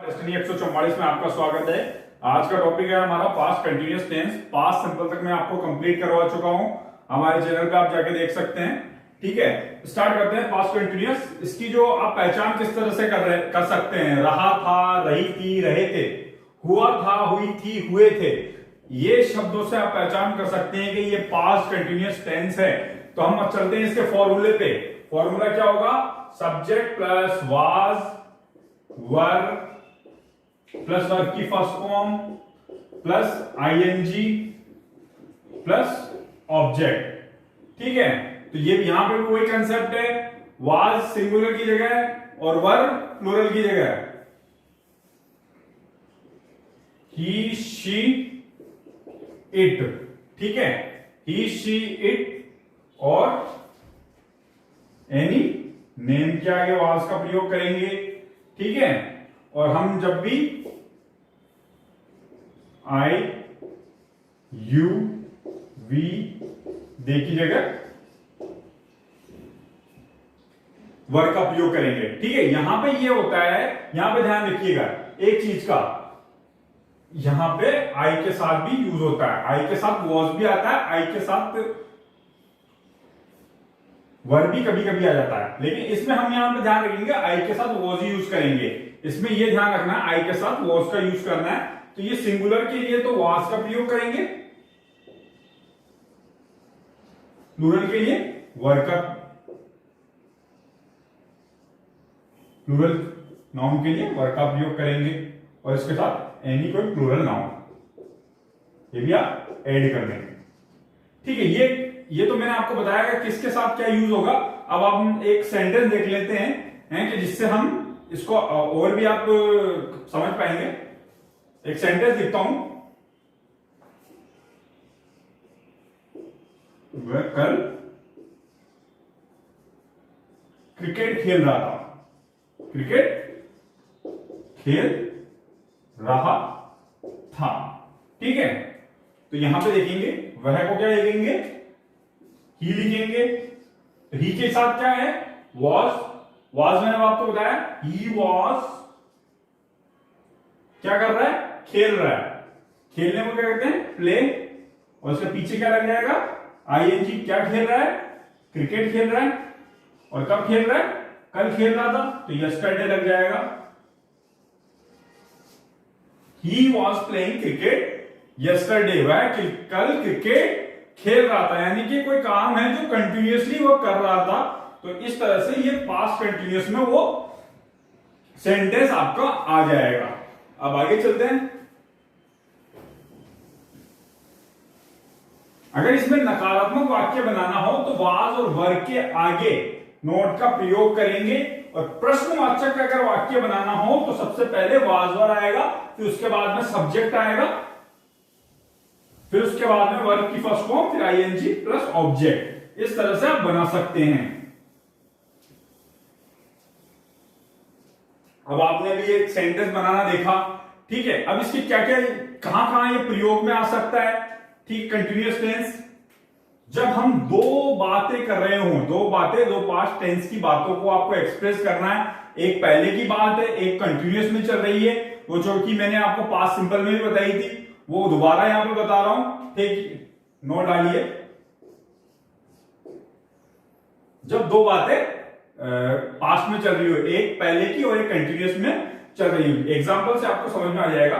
Destiny 144 में आपका स्वागत है। आज का टॉपिक है हमारा past continuous tense. Past simple तक मैं आपको कंप्लीट करवा चुका हूं, हमारे चैनल पे आप जाके देख सकते हैं। ठीक है, स्टार्ट करते हैं पास्ट कंटिन्यूअस। इसकी जो आप पहचान किस तरह से कर सकते हैं, रहा था, रही थी, रहे थे, हुआ था, हुई थी, हुए थे, ये शब्दों से आप पहचान कर सकते हैं कि ये पास्ट कंटिन्यूअस टेंस है। तो हम चलते हैं इसके फॉर्मूले पे। फॉर्मूला क्या होगा? Subject plus was, were plus verb की first form plus ING plus object. ठीक है, तो ये यहां पे वही कंसेप्ट है, वाज सिंगुलर की जगह और वर प्लूरल की जगह। ही, शी, इट। ठीक है, ही, शी, इट और एनी नेम के आगे वाज का प्रयोग करेंगे। ठीक है, और हम जब भी आई, यू, वी, दे की जगह वर्ड का प्रयोग करेंगे। ठीक है, यहां पे ये होता है, यहां पे ध्यान रखिएगा एक चीज का, यहां पे आई के साथ भी यूज होता है, आई के साथ वॉज भी आता है, आई के साथ वर्ब भी कभी कभी आ जाता है, लेकिन इसमें हम यहां पे ध्यान रखेंगे आई के साथ वॉज ही यूज करेंगे। इसमें यह ध्यान रखना है आई के साथ वॉज का यूज करना है। तो ये सिंगुलर के लिए तो वाज का प्रयोग करेंगे, प्लूरल के लिए वर का, प्लूरल नाउन के लिए वर का प्रयोग करेंगे और इसके साथ एनी कोई प्लूरल नाउन ये भी आप ऐड कर देंगे। ठीक है, ये तो मैंने आपको बताया कि किसके साथ क्या यूज होगा। अब हम एक सेंटेंस देख लेते हैं कि जिससे हम इसको और भी आप समझ पाएंगे। एक सेंटेंस लिखता हूं, वह कल क्रिकेट खेल रहा था, क्रिकेट खेल रहा था। ठीक है, तो यहां पे देखेंगे वह को क्या लिखेंगे, ही लिखेंगे। ही के साथ क्या है, वॉज। वॉज मैंने आपको बताया, ही वॉज क्या कर रहा है, खेल रहा है। खेलने को क्या कहते हैं, प्ले। और उसके पीछे क्या लग जाएगा, आईएनजी। क्या खेल रहा है, क्रिकेट खेल रहा है। और कब खेल रहा है, कल खेल रहा था, तो यस्टरडे लग जाएगा। He was playing cricket yesterday, वह कल क्रिकेट खेल रहा था, यानी कि कोई काम है जो कंटिन्यूअसली वो कर रहा था। तो इस तरह से ये पास्ट कंटिन्यूअस में वो सेंटेंस आपका आ जाएगा। अब आगे चलते हैं। अगर इसमें नकारात्मक वाक्य बनाना हो तो वाज और वर के आगे नोट का प्रयोग करेंगे, और प्रश्नवाचक का अगर वाक्य बनाना हो तो सबसे पहले वाज वर आएगा, फिर उसके बाद में सब्जेक्ट आएगा, फिर उसके बाद में वर्ब की फर्स्ट फॉर्म, फिर आईएनजी प्लस ऑब्जेक्ट। इस तरह से आप बना सकते हैं। अब आपने भी एक सेंटेंस बनाना देखा। ठीक है, अब इसकी क्या क्या, कहां कहां ये प्रयोग में आ सकता है। ठीक, कंटिन्यूअस टेंस जब हम दो बातें कर रहे हो, दो पास्ट टेंस की बातों को आपको एक्सप्रेस करना है। एक पहले की बात है, एक कंटिन्यूअस में चल रही है, वो जो कि मैंने आपको पास्ट सिंपल में भी बताई थी, वो दोबारा यहां पे बता रहा हूं। ठीक, नोट डालिए। जब दो बातें पास्ट में चल रही हो, एक पहले की और एक कंटिन्यूअस में चल रही हो, एग्जांपल से आपको समझ में आ जाएगा।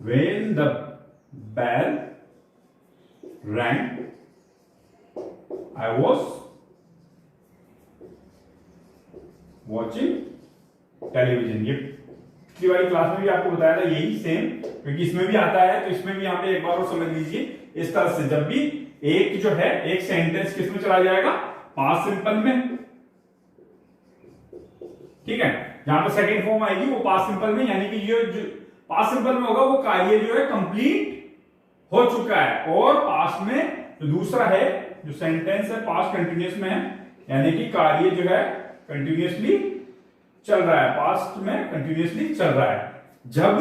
When the bell rang, I was watching television। ये पिछली वाली क्लास में भी आपको बताया था यही सेम, क्योंकि इसमें भी आता है, तो इसमें भी यहां पे एक बार और समझ लीजिए। इस तरह से जब भी एक जो है, एक सेंटेंस किस में चला जाएगा, पास्ट सिंपल में। ठीक है, जहां पे सेकंड फॉर्म आएगी वो पास्ट सिंपल में, यानी कि ये जो पास्ट सिंपल में होगा वो कार्य जो है कंप्लीट हो चुका है। और पास्ट में जो दूसरा है, जो सेंटेंस है पास्ट कंटिन्यूअस में है, यानी कि कार्य जो है कंटिन्यूअसली चल रहा है, पास्ट में कंटिन्यूअसली चल रहा है। जब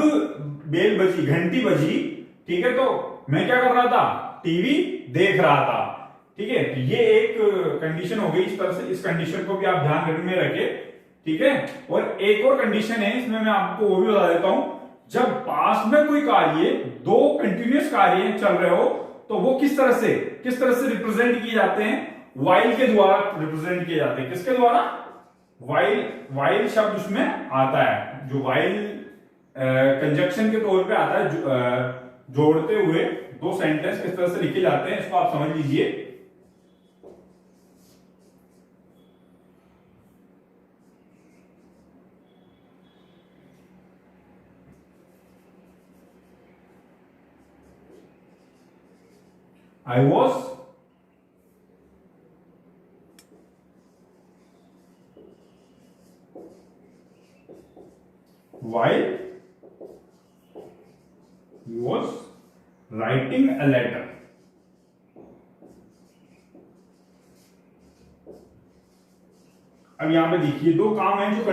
बेल बजी, घंटी बजी, ठीक है, तो मैं क्या कर रहा था, टीवी देख रहा था। ठीक है, तो ये एक कंडीशन हो गई। इस तरह से इस कंडीशन को भी आप ध्यान में रखें, ठीक है। और एक और कंडीशन है इसमें, मैं आपको वो भी बता देता हूं। जब पास्ट में कोई कार्य, दो कंटिन्यूअस कार्य चल रहे हो, तो वो किस तरह से रिप्रेजेंट किए जाते हैं? वाइल के द्वारा रिप्रेजेंट किए जाते हैं। किसके द्वारा? वाइल शब्द उसमें आता है, जो वाइल कंजक्शन के तौर पे आता है, जोड़ते हुए दो सेंटेंस किस तरह से लिखे जाते हैं, इसको आप समझ लीजिए। I was while he was writing a letter. अब यहां पे देखिए दो काम हैं जो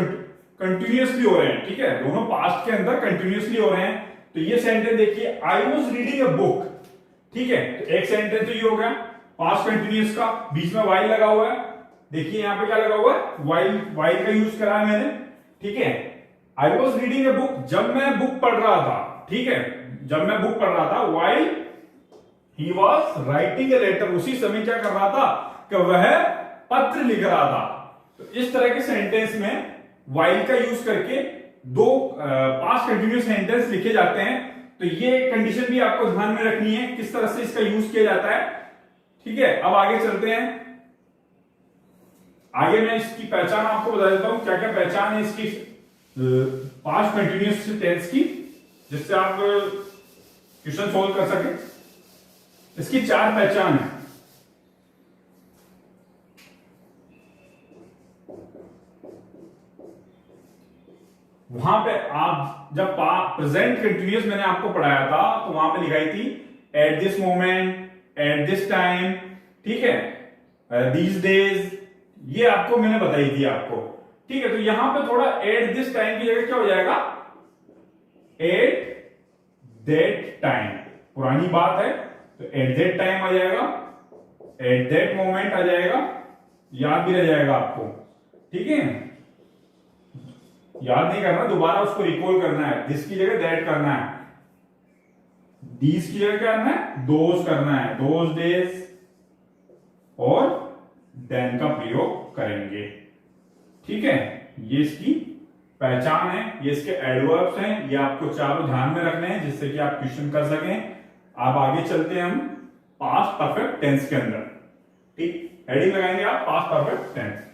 कंटिन्यूअसली हो रहे हैं, ठीक है, दोनों पास्ट के अंदर कंटिन्यूअसली हो रहे हैं। तो ये सेंटेंस देखिए, I was reading a book, ठीक है, तो एक सेंटेंस तो ये हो गया पास्ट कंटिन्यूअस का, बीच में वाइल लगा हुआ है। देखिए यहां पे क्या लगा हुआ है? वाइल का यूज करा है मैंने, ठीक है। I was reading a book, जब मैं बुक पढ़ रहा था, ठीक है, जब मैं बुक पढ़ रहा था। While he was writing a letter, उसी समय क्या कर रहा था? कि वह पत्र लिख रहा था। तो इस तरह के सेंटेंस में वाइल का यूज करके दो पास्ट कंटिन्यूअस सेंटेंस लिखे जाते हैं। तो ये कंडीशन भी आपको ध्यान में रखनी है, किस तरह से इसका यूज किया जाता है, ठीक है। अब आगे चलते हैं। आगे मैं इसकी पहचान आपको बता देता हूं, क्या क्या पहचान है इसकी पास्ट कंटिन्यूअस टेंस की, जिससे आप क्वेश्चन सोल्व कर सके। इसकी 4 पहचान है। वहां पे आप जब प्रेजेंट कंटिन्यूअस मैंने आपको पढ़ाया था, तो वहां पे लिखाई थी at this moment, at this time, ठीक है, दीज डेज, ये आपको मैंने बताई थी आपको, ठीक है। तो यहां पे थोड़ा एट दिस टाइम की जगह क्या हो जाएगा? एट दैट टाइम, पुरानी बात है, तो एट दैट टाइम आ जाएगा, एट दैट मोमेंट आ जाएगा, याद भी रह जाएगा आपको, ठीक है। याद नहीं करना, दोबारा उसको रिकॉल करना है। दिस की जगह दैट करना है, दीज की जगह क्या करना है? दोज करना है, दोज डेज, और देन का प्रयोग करेंगे, ठीक है। ये इसकी पहचान है, ये इसके एडवर्ब्स हैं, ये आपको चारों ध्यान में रखने हैं, जिससे कि आप क्वेश्चन कर सकें। अब आगे चलते हैं हम पास्ट परफेक्ट टेंस के अंदर, ठीक। हेडिंग लगाएंगे आप past perfect tense.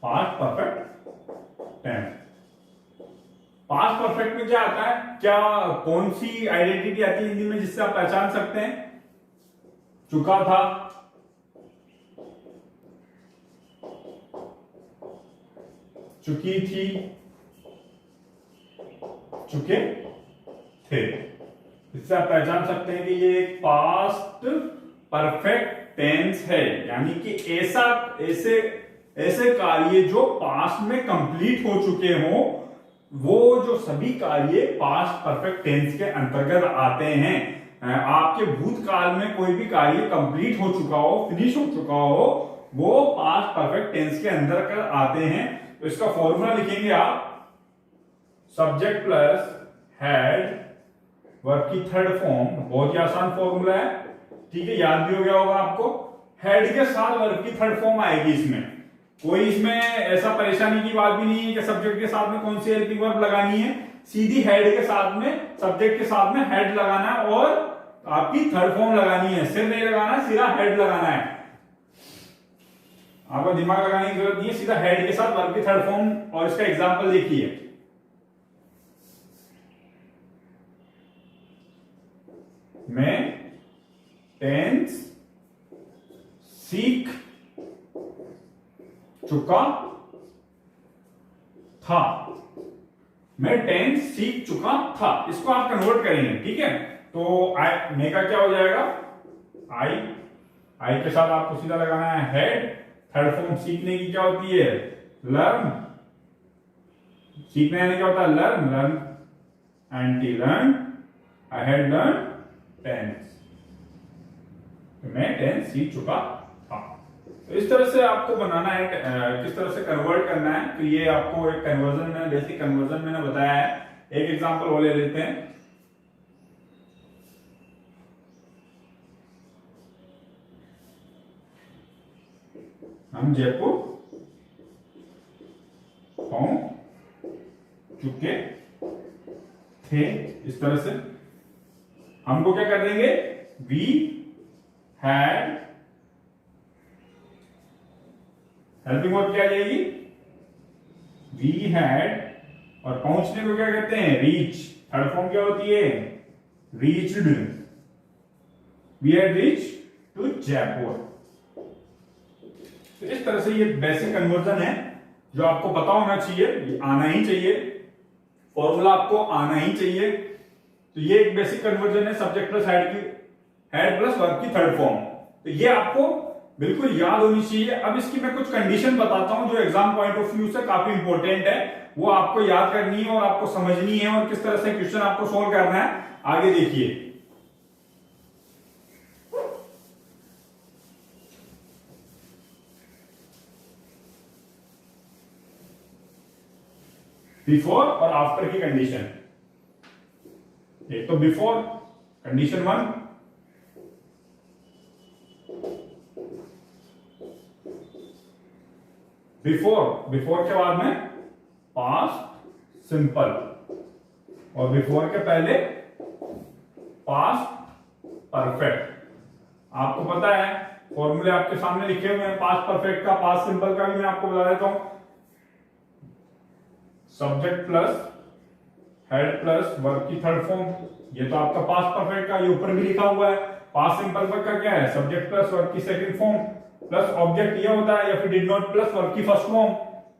Past perfect tense. Past perfect में क्या आता है? क्या कौन सी आइडेंटिटी आती है हिंदी में जिससे आप पहचान सकते हैं? चुका था, चुकी थी, चुके थे। इससे आप पहचान सकते हैं कि ये एक पास्ट परफेक्ट टेंस है, यानी कि ऐसे कार्य जो पास्ट में कंप्लीट हो चुके हों, वो जो सभी कार्य पास्ट परफेक्ट टेंस के अंतर्गत आते हैं। आपके भूतकाल में कोई भी कार्य कंप्लीट हो चुका हो, फिनिश हो चुका हो, वो पास्ट परफेक्ट टेंस के अंतर्गत आते हैं। तो इसका फॉर्मूला लिखेंगे आप, सब्जेक्ट प्लस हेड, वर्ब की थर्ड फॉर्म, बहुत ही आसान फॉर्मूला है, ठीक है, याद भी हो गया होगा आपको। हेड के साथ वर्ब की थर्ड फॉर्म आएगी इसमें, कोई इसमें ऐसा परेशानी की बात भी नहीं है कि सब्जेक्ट के साथ में कौन सी हेल्पिंग वर्ब लगानी है। सीधी हेड के साथ में, सब्जेक्ट के साथ में हेड लगाना है और आपकी थर्ड फॉर्म लगानी है। सिर नहीं लगाना, सीधा हेड लगाना है, आपको दिमाग लगाने की जरूरत नहीं है, सीधा हेड के साथ वर्ब की थर्ड फॉर्म। और इसका एग्जांपल देखिए, मैं टेंस सीख चुका था, मैं टेंस सीख चुका था, इसको आप कन्वर्ट करेंगे, ठीक है। तो आई मे का क्या हो जाएगा, आई, आई के साथ आपको सीधा लगाना है हेड। थर्ड फॉर्म सीखने की क्या होती है, लर्न। सीखने यानी क्या होता है, learn, learn and learn, I had learn tense, मैं टेंस सीख चुका था। तो इस तरह से आपको बनाना है, किस तरह से कन्वर्ट करना है। तो ये आपको एक कन्वर्जन में, बेसिक कन्वर्जन मैंने बताया है। एक एग्जांपल वो ले लेते हैं। हम जयपुर पहुंच चुके थे, इस तरह से हमको क्या कर देंगे, वी हैड, हेल्पिंग वर्ब क्या आ जाएगी, वी हैड, और पहुंचने को क्या कहते हैं, रीच। थर्ड फॉर्म क्या होती है, reached, we had reach to Jaipur. तो इस तरह से ये बेसिक कन्वर्जन है जो आपको पता होना चाहिए, ये आना ही चाहिए, फॉर्मूला आपको आना ही चाहिए। तो ये एक बेसिक कन्वर्जन है, सब्जेक्ट प्लस हेड की, हेड प्लस वर्ब की थर्ड फॉर्म। तो ये आपको बिल्कुल याद होनी चाहिए। अब इसकी मैं कुछ कंडीशन बताता हूं जो एग्जाम पॉइंट ऑफ व्यू से काफी इंपॉर्टेंट है, वो आपको याद करनी है और आपको समझनी है, और किस तरह से क्वेश्चन आपको सोल्व करना है। आगे देखिए, बिफोर और आफ्टर की कंडीशन। एक तो बिफोर, कंडीशन 1, बिफोर, बिफोर के बाद में पास्ट सिंपल, और बिफोर के पहले पास्ट परफेक्ट। आपको पता है फॉर्मूले आपके सामने लिखे हुए हैं, पास्ट परफेक्ट का, पास्ट सिंपल का भी मैं आपको बता देता हूं। Subject plus head plus verb की थर्ड फॉर्म, ये तो आपका पास्ट परफेक्ट का, ये ऊपर भी लिखा हुआ है। पास्ट सिंपल का क्या है, सब्जेक्ट प्लस वर्ब की सेकंड फॉर्म प्लस ऑब्जेक्ट ये होता है, या फिर डिड नॉट प्लस वर्ब की फर्स्ट फॉर्म,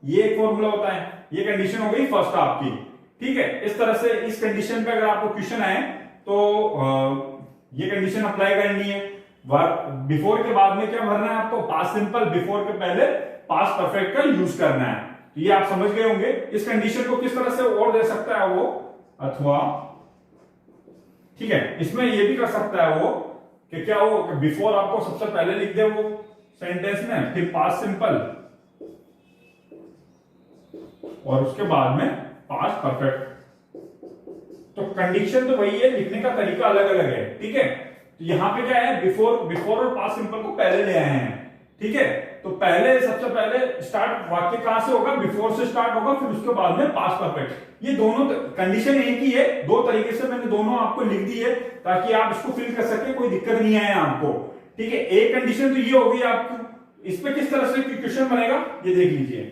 ये एक फॉर्मूला होता है। ये कंडीशन हो गई फर्स्ट आपकी, ठीक है। इस तरह से इस कंडीशन पे अगर आपको क्वेश्चन आए तो ये कंडीशन अप्लाई करनी है। वर्ब बिफोर के बाद में क्या भरना है आपको, पास्ट सिंपल, बिफोर के पहले पास्ट परफेक्ट का यूज करना है। तो ये आप समझ गए होंगे। इस कंडीशन को किस तरह से और दे सकता है वो, अथवा, ठीक है, इसमें ये भी कर सकता है वो कि क्या वो बिफोर आपको सबसे पहले लिख दे वो सेंटेंस में, फिर पास्ट सिंपल और उसके बाद में पास्ट परफेक्ट। तो कंडीशन तो वही है, लिखने का तरीका अलग अलग है, ठीक है। तो यहां पे क्या है, बिफोर, बिफोर और पास्ट सिंपल को पहले ले आए हैं, ठीक है। तो पहले, सबसे पहले स्टार्ट वाक्य कहां से होगा, बिफोर से स्टार्ट होगा, फिर उसके बाद में पास्ट परफेक्ट। ये दोनों कंडीशन एक ही है, दो तरीके से मैंने दोनों आपको लिख दी है ताकि आप इसको फिल कर सके, कोई दिक्कत नहीं आए आपको, ठीक है। एक कंडीशन तो ये होगी आपको, इस पे किस तरह से क्वेश्चन बनेगा ये देख लीजिए।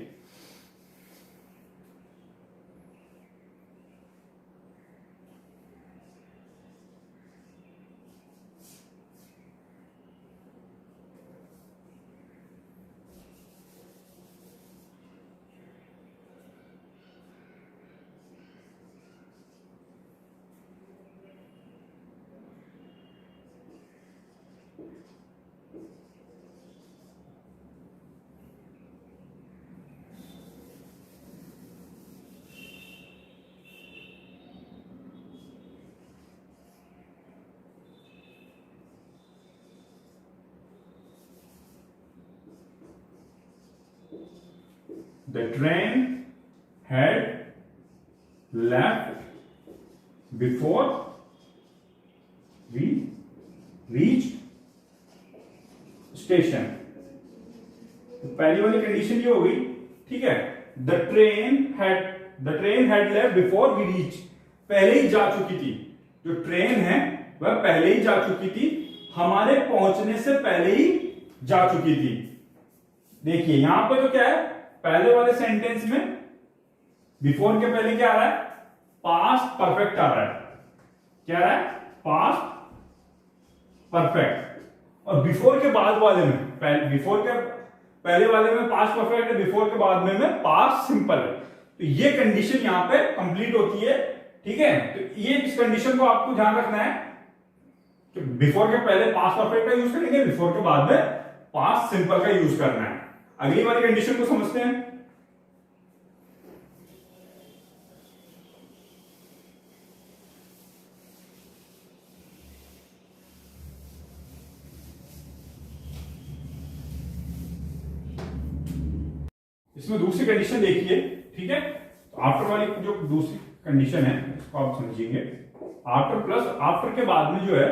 The train had left before we reached station। तो पहली वाली कंडीशन ये हो गई, ठीक है। The train had left before we reached, पहले ही जा चुकी थी। जो ट्रेन है वह पहले ही जा चुकी थी, हमारे पहुंचने से पहले ही जा चुकी थी। देखिए यहां पर तो क्या है, पहले वाले सेंटेंस में बिफोर के पहले क्या आ रहा है, पास्ट परफेक्ट आ रहा है। क्या आ रहा है, पास्ट परफेक्ट। और बिफोर के बाद वाले में, बिफोर के पहले वाले में पास्ट परफेक्ट है, बिफोर के बाद में पास्ट सिंपल है। तो ये कंडीशन यहां पे कंप्लीट होती है। ठीक है, तो ये इस कंडीशन को आपको ध्यान रखना है कि बिफोर के पहले पास्ट परफेक्ट का यूज करेंगे, बिफोर के बाद में पास्ट सिंपल का यूज करना है। अगली वाली कंडीशन को समझते हैं। इसमें दूसरी कंडीशन देखिए। ठीक है, तो आफ्टर वाली जो दूसरी कंडीशन है इसको आप समझिएंगे। आफ्टर प्लस आफ्टर के बाद में जो है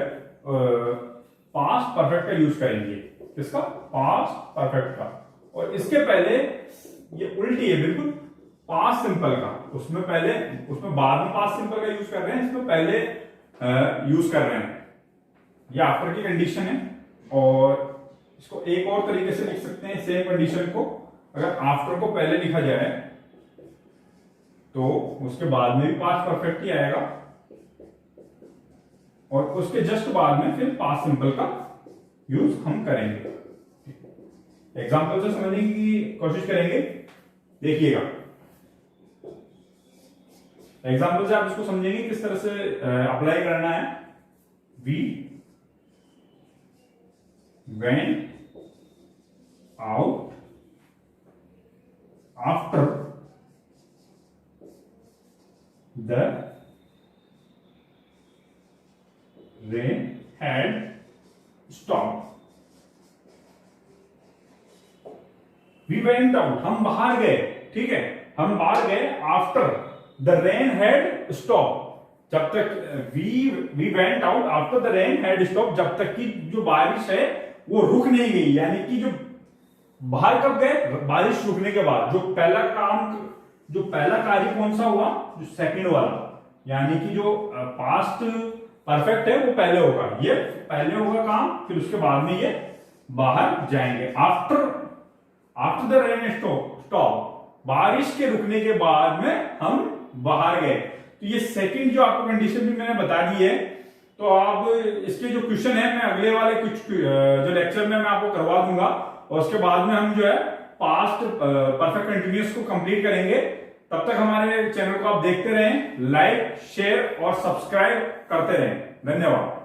पास्ट परफेक्ट का यूज करेंगे। किसका? पास्ट परफेक्ट का। और इसके पहले ये उल्टी है बिल्कुल, पास्ट सिंपल का। उसमें बाद में पास्ट सिंपल का यूज कर रहे हैं, इसमें पहले यूज कर रहे हैं। ये आफ्टर की कंडीशन है। और इसको एक और तरीके से लिख सकते हैं सेम कंडीशन को। अगर आफ्टर को पहले लिखा जाए तो उसके बाद में भी पास्ट परफेक्ट ही आएगा, और उसके जस्ट बाद में फिर पास्ट सिंपल का यूज हम करेंगे। एग्जांपल से समझने की कोशिश करेंगे, देखिएगा। एग्जांपल से आप इसको समझेंगे किस तरह से अप्लाई करना है। We went out after the rain had stopped. We went out, हम बाहर गए। ठीक है, हम बाहर गए after the rain had stop. जब तक we went out after the rain had stop, जब तक कि जो बारिश है वो रुक नहीं गई। यानी कि जो बाहर कब गए? बारिश रुकने के बाद। जो पहला कार्य कौन सा हुआ? जो सेकंड वाला, यानी कि जो पास्ट परफेक्ट है वो पहले होगा। ये पहले होगा काम, फिर उसके बाद में ये बाहर जाएंगे। आफ्टर द रेन स्टॉप, बारिश के रुकने के बाद में हम बाहर गए। तो ये सेकंड जो आपको कंडीशन भी मैंने बता दी है। तो आप इसके जो क्वेश्चन है मैं अगले वाले कुछ जो लेक्चर में मैं आपको करवा दूंगा, और उसके बाद में हम जो है पास्ट परफेक्ट कंटिन्यूअस को कंप्लीट करेंगे। तब तक हमारे चैनल को आप देखते रहें, लाइक शेयर और सब्सक्राइब करते रहें। धन्यवाद।